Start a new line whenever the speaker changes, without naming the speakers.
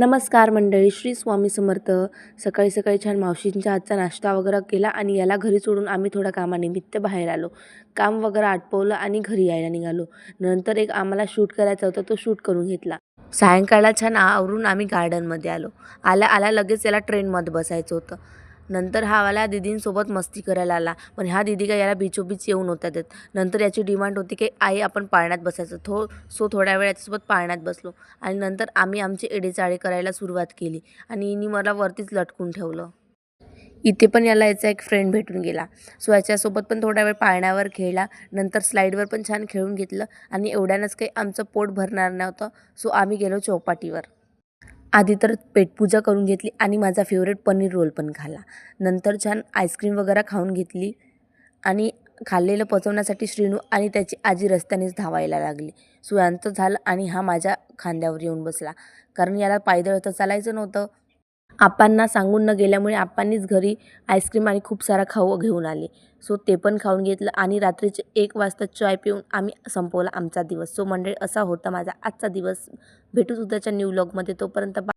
नमस्कार मंडळी, श्री स्वामी समर्थ. सकाळी सकाळी छान मावशींच्या हातचा नाश्ता वगैरे केला आणि याला घरी सोडून आम्ही थोडा कामानिमित्त बाहेर आलो. काम वगैरे आटपवलं आणि घरी यायला निघालो. नंतर एक आम्हाला शूट करायचा होता, तो शूट करून घेतला. सायंकाळला छान आवरून आम्ही गार्डनमध्ये आलो. आल्या आल्या लगेच याला ट्रेनमध्ये बसायचं होतं. नंतर हा वाला दीदींसोबत मस्ती करायला आला, पण ह्या दीदी काय याला बिचोबीच येऊ नव्हत्या देत. नंतर याची डिमांड होती की आई आपण पाळण्यात बसायचं. थोड्या वेळ याच्यासोबत पाळण्यात बसलो आणि नंतर आम्ही आमचे एडेचाळे करायला सुरुवात केली आणि हिने मला वरतीच लटकून ठेवलं. इथे पण याला याचा एक फ्रेंड भेटून गेला. सो याच्यासोबत पण थोडा वेळ पाळण्यावर खेळला. नंतर स्लाईडवर पण छान खेळून घेतलं आणि एवढ्यानंच काही आमचं पोट भरणार नव्हतं. सो आम्ही गेलो चौपाटीवर. आधी तर पेटपूजा करून घेतली आणि माझा फेवरेट पनीर रोल पण खाल्ला. नंतर छान आईस्क्रीम वगैरे खाऊन घेतली आणि खाल्लेलं पचवण्यासाठी श्रीनू आणि त्याची आजी रस्त्यानेच धावायला लागली. सो यांचं झालं आणि हा माझ्या खांद्यावर येऊन बसला, कारण याला पायदळ तर चालायचं नव्हतं. आपांना सांगून न गेल्यामुळे आपांनीच घरी आईस्क्रीम आणि खूप सारा खाऊ घेऊन आले. सो ते पण खाऊन घेतलं आणि रात्रीचे 1 वाजता चाय पिऊन आम्ही संपवला आमचा दिवस. सो मंडळी, असा होता माझा आजचा दिवस. भेटूच उद्याच्या न्यू व्लॉगमध्ये. तोपर्यंत